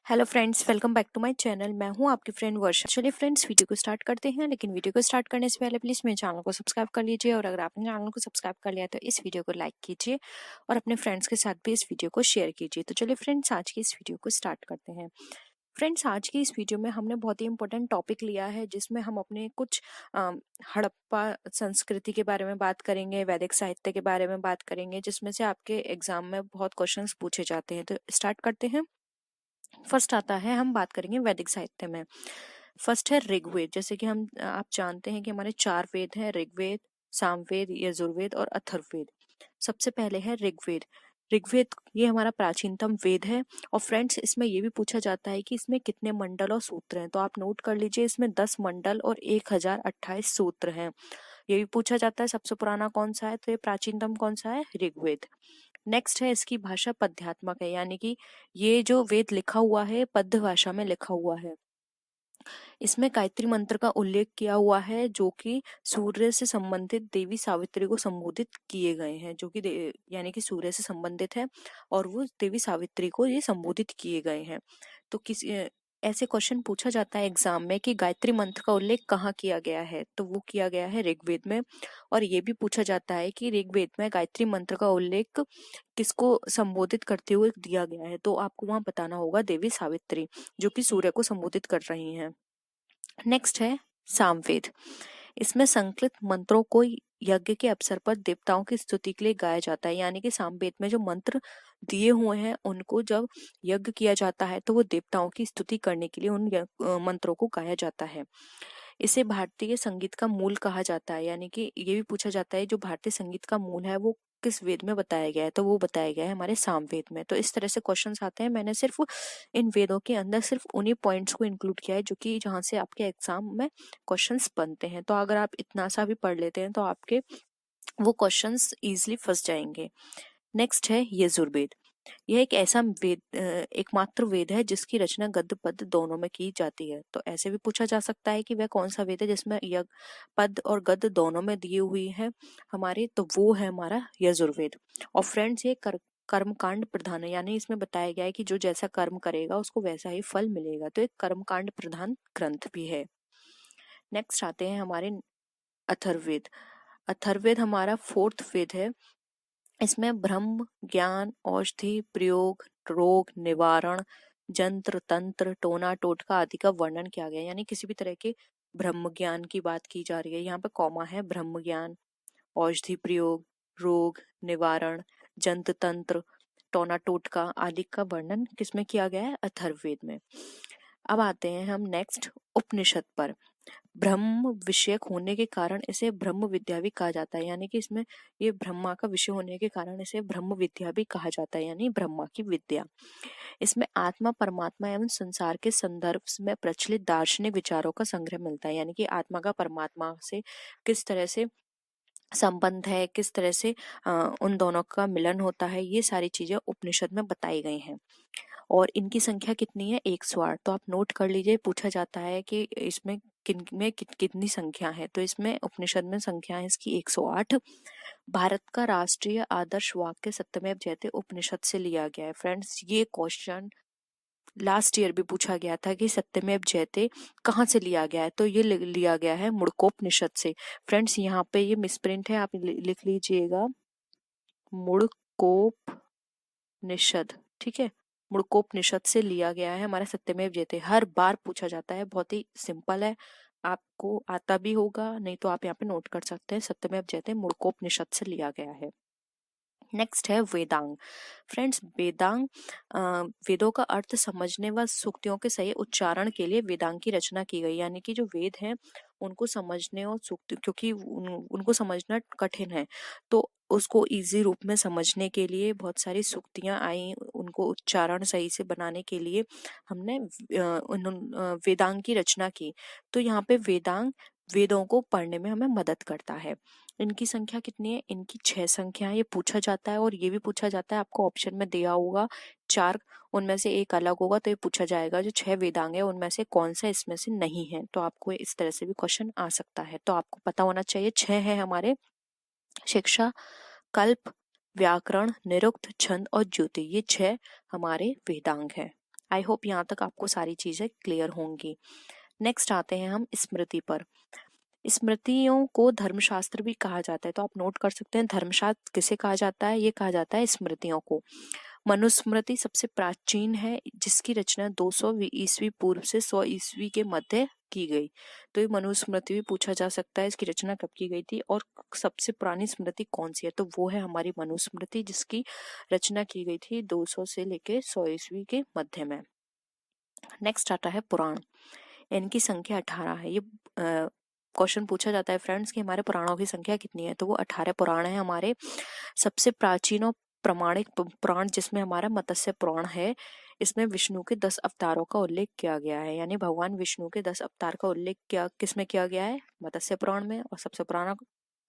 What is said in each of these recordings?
Hello friends, welcome back to my channel. मैं हूं आपकी फ्रेंड वर्षा। चलिए फ्रेंड्स, वीडियो को स्टार्ट करते हैं। लेकिन वीडियो को स्टार्ट करने से पहले प्लीज़ मेरे चैनल को सब्सक्राइब कर लीजिए, और अगर आपने चैनल को सब्सक्राइब कर लिया तो इस वीडियो को लाइक कीजिए और अपने फ्रेंड्स के साथ भी इस वीडियो को शेयर कीजिए। तो चलिए फ्रेंड्स, आज की इस वीडियो को स्टार्ट करते हैं। फ्रेंड्स, आज की इस वीडियो में हमने बहुत ही इंपॉर्टेंट टॉपिक लिया है, जिसमें हम अपने कुछ हड़प्पा संस्कृति के बारे में बात करेंगे, वैदिक साहित्य के बारे में बात करेंगे, जिसमें से आपके एग्जाम में बहुत क्वेश्चंस पूछे जाते हैं। तो स्टार्ट करते हैं। फर्स्ट आता है, हम बात करेंगे वैदिक साहित्य में। फर्स्ट है ऋग्वेद। जैसे कि आप जानते हैं कि हमारे 4 वेद हैं: ऋग्वेद, सामवेद, यजुर्वेद और अथर्ववेद। सबसे पहले है ऋग्वेद। ऋग्वेद ये हमारा प्राचीनतम वेद है। और फ्रेंड्स, इसमें ये भी पूछा जाता है कि इसमें कितने मंडल और सूत्र हैं। तो आप नोट कर लीजिए, इसमें 10 मंडल और 1028 सूत्र हैं। ये भी पूछा जाता है सबसे पुराना कौन सा है, तो ये प्राचीनतम कौन सा है? ऋग्वेद। नेक्स्ट है, इसकी भाषा पद्यात्मक है, यानी कि ये जो वेद लिखा हुआ है पद्य भाषा में लिखा हुआ है। इसमें गायत्री मंत्र का उल्लेख किया हुआ है, जो कि सूर्य से संबंधित देवी सावित्री को संबोधित किए गए हैं, जो कि यानी कि सूर्य से संबंधित है और वो देवी सावित्री को ये संबोधित किए गए हैं। तो ऐसे क्वेश्चन पूछा जाता है एग्जाम में कि गायत्री मंत्र का उल्लेख कहाँ किया गया है, तो वो किया गया है ऋग्वेद में। और ये भी पूछा जाता है कि ऋग्वेद में गायत्री मंत्र का उल्लेख किसको संबोधित करते हुए दिया गया है, तो आपको वहां बताना होगा देवी सावित्री, जो कि सूर्य को संबोधित कर रही हैं। नेक्स्ट है सामवेद। इसमें संकलित मंत्रों को यज्ञ के अवसर पर देवताओं की स्तुति के लिए गाया जाता है, यानी कि सामवेद में जो मंत्र दिए हुए हैं उनको जब यज्ञ किया जाता है तो वो देवताओं की स्तुति करने के लिए उन मंत्रों को गाया जाता है। इसे भारतीय संगीत का मूल कहा जाता है, यानी कि ये भी पूछा जाता है जो भारतीय संगीत का मूल है वो किस वेद में बताया गया है, तो वो बताया गया है हमारे सामवेद में। तो इस तरह से क्वेश्चंस आते हैं। मैंने सिर्फ इन वेदों के अंदर सिर्फ उन्हीं पॉइंट्स को इंक्लूड किया है जो कि जहां से आपके एग्जाम में क्वेश्चंस बनते हैं। तो अगर आप इतना सा भी पढ़ लेते हैं तो आपके वो क्वेश्चंस इजीली फंस जाएंगे। नेक्स्ट है यजुर्वेद। यह एक ऐसा वेद, एकमात्र वेद है जिसकी रचना गद्य पद्य दोनों में की जाती है। तो ऐसे भी पूछा जा सकता है कि वह कौन सा वेद है जिसमें पद और गद्य दोनों में दिए हुई है हमारे, तो वो है हमारा यजुर्वेद। और फ्रेंड्स, ये कर्मकांड प्रधान है, यानी इसमें बताया गया है कि जो जैसा कर्म करेगा उसको वैसा ही फल मिलेगा। तो एक कर्मकांड प्रधान ग्रंथ भी है। नेक्स्ट आते हैं हमारे अथर्ववेद। अथर्ववेद हमारा 4th वेद है। इसमें ब्रह्म ज्ञान, औषधि प्रयोग, रोग निवारण, जंत्र तंत्र, टोना टोटका आदि का वर्णन किया गया है। यानी किसी भी तरह के ब्रह्म ज्ञान की बात की जा रही है। यहाँ पे कॉमा है। ब्रह्म ज्ञान, औषधि प्रयोग, रोग निवारण, जंत्र तंत्र, टोना टोटका आदि का वर्णन किसमें किया गया है? अथर्ववेद में। अब आते हैं हम नेक्स्ट उपनिषद पर। ब्रह्म विषयक होने के कारण इसे ब्रह्म विद्या भी कहा जाता है, यानी कि इसमें ये ब्रह्मा का विषय होने के कारण इसे ब्रह्म विद्या भी कहा जाता है, यानी ब्रह्मा की विद्या। इसमें आत्मा, परमात्मा एवं संसार के संदर्भ में प्रचलित दार्शनिक विचारों का संग्रह मिलता है, यानी कि आत्मा का परमात्मा से किस तरह से संबंध है, किस तरह से उन दोनों का मिलन होता है, ये सारी चीजें उपनिषद में बताई गई हैं। और इनकी संख्या कितनी है? 108। तो आप नोट कर लीजिए, पूछा जाता है कि इसमें कितनी संख्या है, तो इसमें उपनिषद में संख्या है इसकी 108। भारत का राष्ट्रीय आदर्श वाक्य सत्यमेव जयते उपनिषद से लिया गया है। फ्रेंड्स, ये क्वेश्चन लास्ट ईयर भी पूछा गया था कि सत्यमेव जयते कहाँ से लिया गया है, तो ये लिया गया है मुड़कोपनिषद से। फ्रेंड्स, यहाँ पे ये मिसप्रिंट है, आप लिख लीजिएगा मुड़कोपनिषद, ठीक है। मुड़कोपनिषद से लिया गया है हमारा सत्यमेव जयते। हर बार पूछा जाता है, बहुत ही सिंपल है, आपको आता भी होगा, नहीं तो आप यहाँ पे नोट कर सकते हैं। सत्यमेव जयते मुड़कोपनिषद से लिया गया है। नेक्स्ट है वेदांग। फ्रेंड्स, वेदांग वेदों का अर्थ समझने व सूक्तियों के सही उच्चारण के लिए वेदांग की रचना की गई, यानी कि जो वेद हैं उनको समझने और सूक्त, क्योंकि उनको समझना कठिन है, तो उसको इजी रूप में समझने के लिए बहुत सारी सूक्तियां आई, उनको उच्चारण सही से बनाने के लिए हमने वेदांग की रचना की। तो यहाँ पे वेदांग वेदों को पढ़ने में हमें मदद करता है। इनकी संख्या कितनी है? इनकी 6 संख्या है। ये पूछा जाता है, और ये भी पूछा जाता है, आपको ऑप्शन में दिया होगा 4, उनमें से एक अलग होगा, तो ये पूछा जाएगा जो 6 वेदांग है उनमें से कौन सा इसमें से नहीं है। तो आपको इस तरह से भी क्वेश्चन आ सकता है। तो आपको पता होना चाहिए 6 है हमारे: शिक्षा, कल्प, व्याकरण, निरुक्त, छंद और ज्योति। ये 6 हमारे वेदांग है। आई होप यहाँ तक आपको सारी चीजें क्लियर होंगी। नेक्स्ट आते हैं हम स्मृति पर। स्मृतियों को धर्मशास्त्र भी कहा जाता है, तो आप नोट कर सकते हैं धर्मशास्त्र किसे कहा जाता है, ये कहा जाता है स्मृतियों को। मनुस्मृति सबसे प्राचीन है, जिसकी रचना 200 ईस्वी पूर्व से 100 ईस्वी के मध्य की गई। तो ये मनुस्मृति भी पूछा जा सकता है, इसकी रचना कब की गई थी और सबसे पुरानी स्मृति कौन सी है, तो वो है हमारी मनुस्मृति, जिसकी रचना की गई थी 200 से लेके 100 ईस्वी के मध्य में। नेक्स्ट आता है पुराण। इनकी संख्या 18 है। ये क्वेश्चन पूछा जाता है फ्रेंड्स कि हमारे पुराणों की संख्या कितनी है, तो वो 18 पुराण है हमारे। सबसे प्राचीन और प्रमाणिक पुराण जिसमें हमारा मत्स्य पुराण है, इसमें विष्णु के 10 अवतारों का उल्लेख किया गया है, यानी भगवान विष्णु के 10 अवतार का उल्लेख किसमें किया गया है, मत्स्य पुराण में। और सबसे पुराना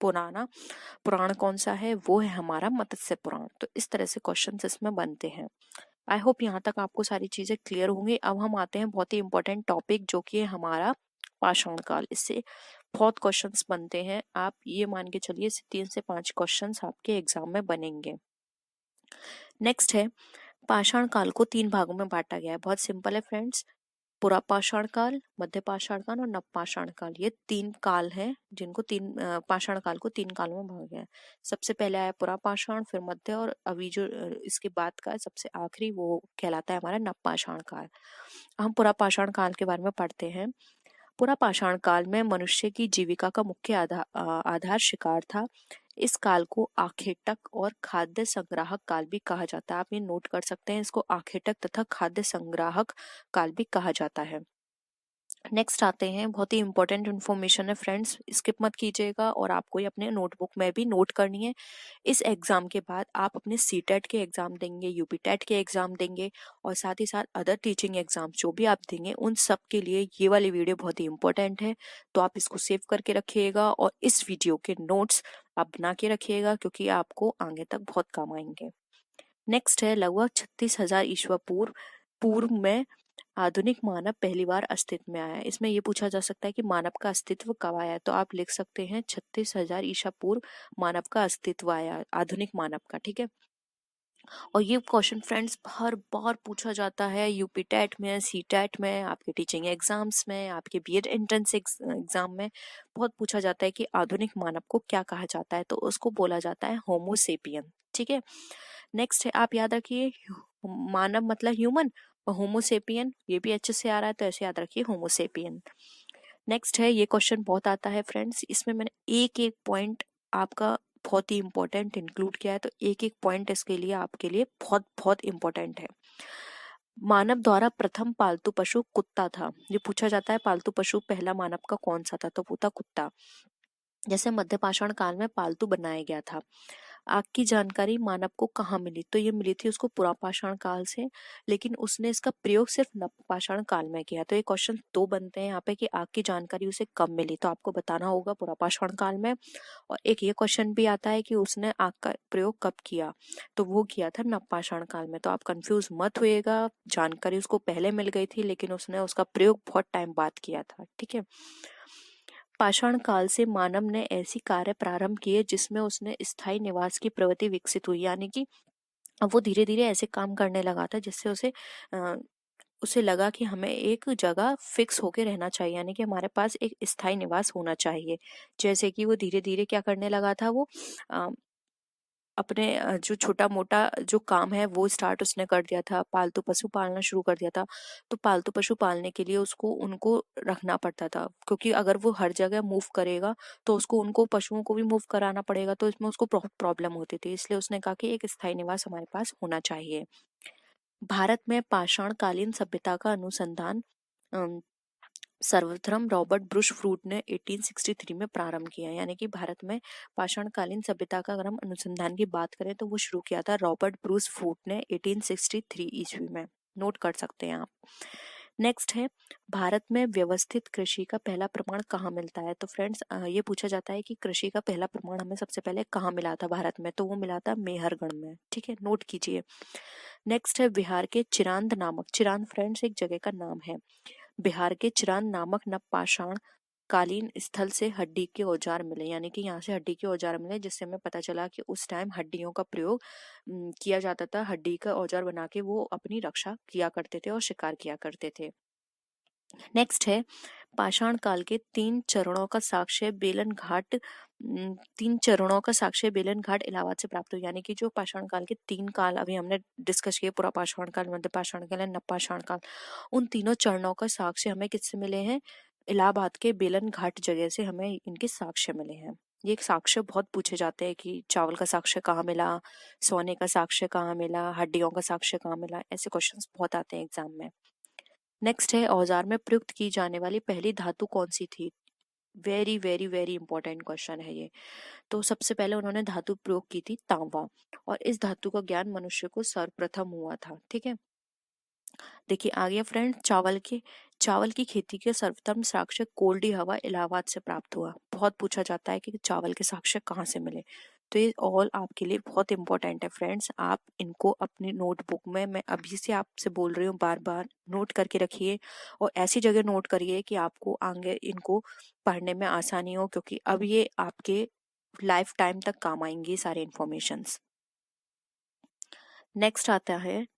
पुराण कौन सा है, वो है हमारा मत्स्य पुराण। तो इस तरह से क्वेश्चन इसमें बनते हैं। आई होप यहाँ तक आपको सारी चीजें क्लियर होंगी। अब हम आते हैं बहुत ही इंपॉर्टेंट टॉपिक, जो कि है हमारा पाषाण काल। इससे बहुत क्वेश्चंस बनते हैं, आप ये मान के चलिए 3 से 5 क्वेश्चंस आपके एग्जाम में बनेंगे। नेक्स्ट है पाषाण काल को 3 भागों में बांटा गया है। बहुत सिंपल है फ्रेंड्स, पुरा पाषाण काल, मध्य पाषाण काल और नव पाषाण काल, ये 3 काल हैं जिनको पाषाण काल को 3 कालों में भागा गया है। सबसे पहले आया पुरा पाषाण, फिर मध्य, और अभी जो इसके बाद का सबसे आखिरी वो कहलाता है हमारा नव पाषाण काल। हम पुरा पाषाण काल के बारे में पढ़ते हैं। पुरा पाषाण काल में मनुष्य की जीविका का मुख्य आधार शिकार था। इस काल को आखेटक और खाद्य संग्राहक काल भी कहा जाता है। आप ये नोट कर सकते हैं, इसको आखेटक तथा खाद्य संग्राहक काल भी कहा जाता है। नेक्स्ट आते हैं, बहुत ही इंपॉर्टेंट इन्फॉर्मेशन है फ्रेंड्स, स्किप मत कीजिएगा और आपको ये अपने नोटबुक में भी नोट करनी है। इस एग्जाम के बाद आप अपने सीटेट के एग्जाम देंगे, यूपी टेट के एग्जाम देंगे, और साथ ही साथ अदर टीचिंग एग्जाम जो भी आप देंगे, उन सब के लिए ये वाली वीडियो बहुत ही इंपॉर्टेंट है। तो आप इसको सेव करके रखिएगा और इस वीडियो के नोट्स आप बना के रखिएगा, क्योंकि आपको आगे तक बहुत काम आएंगे। नेक्स्ट है लगभग 36,000 ईस्वी पूर्व में आधुनिक मानव पहली बार अस्तित्व में आया। इसमें यह पूछा जा सकता है कि मानव का अस्तित्व कब आया, तो आप लिख सकते हैं 36,000 ईसा पूर्व मानव का अस्तित्व आया, आधुनिक मानव का। ठीक है, और ये क्वेश्चन फ्रेंड्स हर बार पूछा जाता है यूपी टेट में, सी टेट में, आपके टीचिंग एग्जाम्स में, आपके बीएड एंट्रेंस एग्जाम में बहुत पूछा जाता है कि आधुनिक मानव को क्या कहा जाता है, तो उसको बोला जाता है होमोसेपियन। ठीक है, नेक्स्ट है, आप याद रखिए मानव मतलब ह्यूमन, और होमोसेपियन ये भी अच्छे से आ रहा है, तो ऐसे याद रखिए होमोसेपियन। नेक्स्ट है, ये क्वेश्चन बहुत आता है फ्रेंड्स, इसमें मैंने एक एक पॉइंट आपका बहुत ही इंपॉर्टेंट इंक्लूड किया है, तो एक एक पॉइंट इसके लिए आपके लिए बहुत बहुत इंपॉर्टेंट है। मानव द्वारा प्रथम पालतू पशु कुत्ता था। ये पूछा जाता है पालतू पशु पहला मानव का कौन सा था, तो वो था कुत्ता। जैसे मध्य पाषाण काल में पालतू बनाया गया था। आग की जानकारी मानव को कहाँ मिली, तो ये मिली थी उसको पुरापाषाण काल से, लेकिन उसने इसका प्रयोग सिर्फ नवपाषाण काल में किया। तो ये क्वेश्चन दो बनते हैं यहाँ पे कि आग की जानकारी उसे कब मिली, तो आपको बताना होगा पुरापाषाण काल में। और एक ये क्वेश्चन भी आता है कि उसने आग का प्रयोग कब किया, तो वो किया था नवपाषाण काल में। तो आप कंफ्यूज मत होइएगा, जानकारी उसको पहले मिल गई थी, लेकिन उसने उसका प्रयोग बहुत टाइम बाद किया था। ठीक है, पाषाण काल से मानव ने ऐसी कार्य प्रारंभ किए जिसमें उसने स्थायी निवास की प्रवृत्ति विकसित हुई, यानी कि अब वो धीरे धीरे ऐसे काम करने लगा था जिससे उसे लगा कि हमें एक जगह फिक्स होके रहना चाहिए, यानी कि हमारे पास एक स्थायी निवास होना चाहिए। जैसे कि वो धीरे धीरे क्या करने लगा था, वो अपने जो छोटा मोटा जो काम है वो स्टार्ट उसने कर दिया था, पालतू पशु पालना शुरू कर दिया था। तो पालतू पशु पालने के लिए उसको उनको रखना पड़ता था, क्योंकि अगर वो हर जगह मूव करेगा तो उसको उनको पशुओं को भी मूव कराना पड़ेगा, तो इसमें उसको प्रॉब्लम होती थी। इसलिए उसने कहा कि एक स्थायी निवास हमारे पास होना चाहिए। भारत में पाषाण कालीन सभ्यता का अनुसंधान सर्वप्रथम रॉबर्ट ब्रूस फ्रूट ने 1863 में प्रारंभ किया, यानी कि भारत में पाषाणकालीन सभ्यता का अगर हम अनुसंधान की बात करें तो वो शुरू किया था रॉबर्ट ब्रूस फ्रूट ने 1863 ईस्वी में। नोट कर सकते हैं आप। नेक्स्ट है, भारत में व्यवस्थित कृषि का पहला प्रमाण कहाँ मिलता है, तो फ्रेंड्स ये पूछा जाता है कि कृषि का पहला प्रमाण हमें सबसे पहले कहाँ मिला था भारत में, तो वो मिला था मेहरगढ़ में। ठीक है, नोट कीजिए। नेक्स्ट है, बिहार के चिरांद नामक, चिरांद फ्रेंड्स एक जगह का नाम है, बिहार के चिरांद नामक नवपाषाण कालीन स्थल से हड्डी के औजार मिले, यानी कि यहाँ से हड्डी के औजार मिले, जिससे हमें पता चला कि उस टाइम हड्डियों का प्रयोग किया जाता था। हड्डी का औजार बना के वो अपनी रक्षा किया करते थे और शिकार किया करते थे। नेक्स्ट है पाषाण काल के 3 चरणों का साक्ष्य बेलन घाट 3 चरणों का साक्ष्य बेलन घाट इलाहाबाद से प्राप्त हुआ, यानी कि जो पाषाण काल के 3 काल अभी हमने डिस्कस किए, पूरा पाषाण काल, मध्य पाषाण काल, नवपाषाण काल, उन तीनों चरणों का साक्ष्य हमें किससे मिले हैं? इलाहाबाद के बेलन घाट जगह से हमें इनके साक्ष्य मिले हैं। ये साक्ष्य बहुत पूछे जाते हैं कि चावल का साक्ष्य कहाँ मिला, सोने का साक्ष्य कहाँ मिला, हड्डियों का साक्ष्य कहाँ मिला, ऐसे क्वेश्चंस बहुत आते हैं एग्जाम में। नेक्स्ट है औजार में प्रयुक्त की जाने वाली पहली धातु कौन सी थी? Very very very important question है ये। तो सबसे पहले उन्होंने धातु प्रयोग की थी तांबा, और इस धातु का ज्ञान मनुष्य को सर्वप्रथम हुआ था। ठीक है, देखिए आ गया फ्रेंड, चावल की खेती के सर्वप्रथम साक्ष्य कोल्डी हवा इलाहाबाद से प्राप्त हुआ। बहुत पूछा जाता है कि चावल के साक्ष्य कहाँ से मिले, तो ये ऑल आपके लिए बहुत इंपॉर्टेंट है फ्रेंड्स। आप इनको अपनी नोटबुक में, मैं अभी से आपसे बोल रही हूँ, बार बार नोट करके रखिए, और ऐसी जगह नोट करिए कि आपको आगे इनको पढ़ने में आसानी हो, क्योंकि अब ये आपके लाइफ टाइम तक काम आएंगी सारे इंफॉर्मेशंस। नेक्स्ट आता है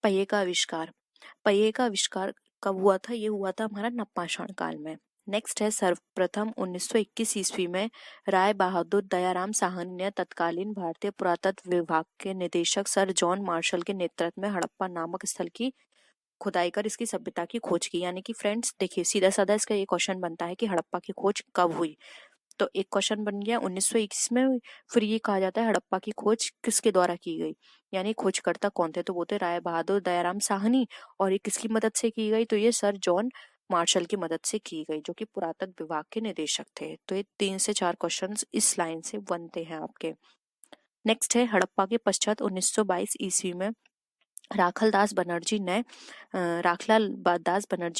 पहिए का आविष्कार। पहिए का आविष्कार कब हुआ था? ये हुआ था हमारा नवपाषाण काल में। नेक्स्ट है सर्वप्रथम 1921 ईस्वी में राय बहादुर दयाराम साहनी ने तत्कालीन भारतीय पुरातत्व विभाग के निदेशक सर जॉन मार्शल के नेतृत्व में हड़प्पा नामक स्थल की खुदाई कर इसकी सभ्यता की खोज की। यानी कि फ्रेंड्स देखिए, सीधा साधा इसका ये क्वेश्चन बनता है कि हड़प्पा की खोज कब हुई, तो एक क्वेश्चन बन गया 1921 में। फिर ये कहा जाता है हड़प्पा की खोज किसके द्वारा की गई, यानी खोजकर्ता कौन थे? तो वो थे राय बहादुर दयाराम साहनी, और ये किसकी मदद से की गई? तो ये सर जॉन मार्शल की मदद से की गई, जो कि पुरातत्व विभाग के निदेशक थे। तो ये 3 से 4 क्वेश्चंस इस लाइन से बनते हैं आपके। नेक्स्ट है हड़प्पा के पश्चात 1922 ईस्वी में राखलदास बनर्जी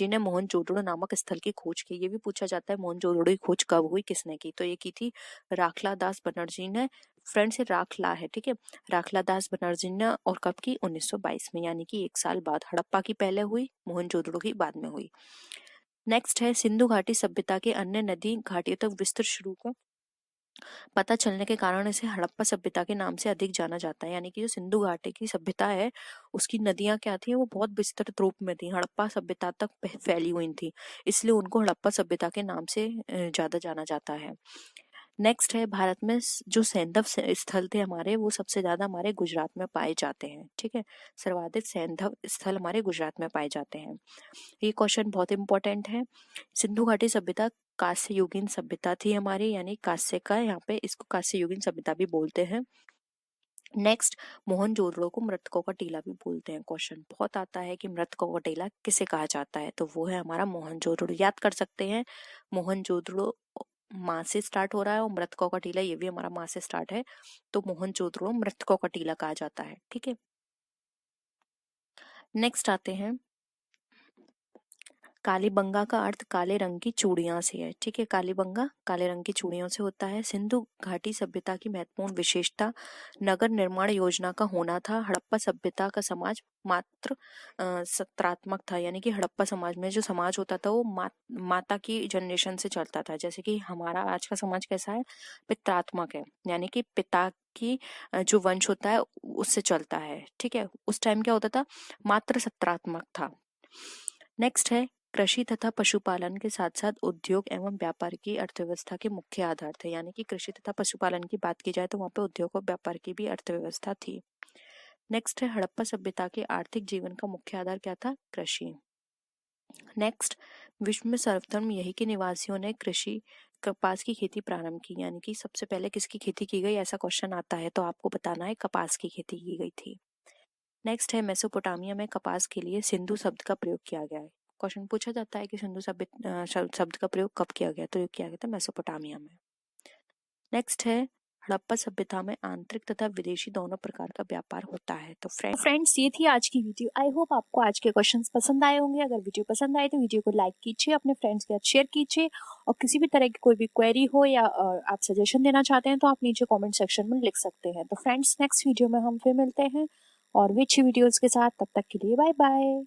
ने मोहनजोदड़ो नामक स्थल की खोज की। ये भी पूछा जाता है मोहनजोदड़ो की खोज कब हुई, किसने की? तो ये की थी राखलादास बनर्जी ने। फ्रेंड्स, ये राखला है, ठीक है, राखलादास बनर्जी ने, और कब की? 1922 में, यानी कि 1 साल बाद। हड़प्पा की पहले हुई, मोहनजोदड़ो की बाद में हुई। नेक्स्ट है सिंधु घाटी सभ्यता के अन्य नदी घाटियों तक विस्तृत शुरू का पता चलने के कारण इसे हड़प्पा सभ्यता के नाम से अधिक जाना जाता है। यानी कि जो सिंधु घाटी की सभ्यता है, उसकी नदियां क्या थी? वो बहुत विस्तृत रूप में थी, हड़प्पा सभ्यता तक फैली हुई थी, इसलिए उनको हड़प्पा सभ्यता के नाम से ज्यादा जाना जाता है। नेक्स्ट है भारत में जो सैंधव स्थल थे हमारे, वो सबसे ज्यादा हमारे गुजरात में पाए जाते हैं। ठीक है, सर्वाधिक सैंधव स्थल हमारे गुजरात में पाए जाते हैं। ये क्वेश्चन बहुत इंपॉर्टेंट है। सिंधु घाटी सभ्यता कांस्य युगीन सभ्यता थी हमारी, यानी कांस्य का, यहाँ पे इसको कांस्य युगीन सभ्यता भी बोलते हैं। नेक्स्ट, मोहनजोदड़ो को मृतकों का टीला भी बोलते हैं। क्वेश्चन बहुत आता है कि मृतकों का टीला किसे कहा जाता है, तो वो है हमारा मोहनजोदड़ो। याद कर सकते हैं, मोहनजोदड़ो माँ से स्टार्ट हो रहा है, और मृतकों का टीला ये भी हमारा माँ से स्टार्ट है, तो मोहनजोदड़ो मृतकों का टीला कहा जाता है। ठीक है, नेक्स्ट आते हैं कालीबंगा का अर्थ काले रंग की चूड़ियां से है। ठीक है, कालीबंगा काले रंग की चूड़ियों से होता है। सिंधु घाटी सभ्यता की महत्वपूर्ण विशेषता नगर निर्माण योजना का होना था। हड़प्पा सभ्यता का समाज मात्र सत्रात्मक था, यानी कि हड़प्पा समाज में जो समाज होता था वो माता की जनरेशन से चलता था, जैसे कि हमारा आज का समाज कैसा है? पित्रात्मक है, यानी कि पिता की जो वंश होता है उससे चलता है। ठीक है, उस टाइम क्या होता था? मात्र सत्रात्मक था। नेक्स्ट है कृषि तथा पशुपालन के साथ साथ उद्योग एवं व्यापार की अर्थव्यवस्था के मुख्य आधार थे। यानी कि कृषि तथा पशुपालन की बात की जाए तो वहां पे उद्योग और व्यापार की भी अर्थव्यवस्था थी। नेक्स्ट है हड़प्पा सभ्यता के आर्थिक जीवन का मुख्य आधार क्या था? कृषि। नेक्स्ट, विश्व में सर्वप्रथम यही के निवासियों ने कृषि कपास की खेती प्रारंभ की। यानी कि सबसे पहले किसकी खेती की गई, ऐसा क्वेश्चन आता है तो आपको बताना है कपास की खेती की गई थी। नेक्स्ट है मेसोपोटामिया में कपास के लिए सिंधु शब्द का प्रयोग किया गया है। क्वेश्चन पूछा जाता है कि सिंधु शब्द का प्रयोग कब किया गया, तो ये किया गया था मेसोपोटामिया में। नेक्स्ट है हड़प्पा सभ्यता में आंतरिक तथा विदेशी दोनों प्रकार का व्यापार होता है। तो फ्रेंड्स, ये थी आज की वीडियो। आई होप आपको आज के क्वेश्चंस पसंद आए होंगे। अगर वीडियो पसंद आए तो वीडियो को लाइक कीजिए, अपने फ्रेंड्स के साथ शेयर कीजिए, और किसी भी तरह की कोई भी क्वेरी हो या आप सजेशन देना चाहते हैं तो आप नीचे कॉमेंट सेक्शन में लिख सकते हैं। तो फ्रेंड्स, नेक्स्ट वीडियो में हम फिर मिलते हैं और भी अच्छी वीडियोस के साथ। तब तक के लिए बाय बाय।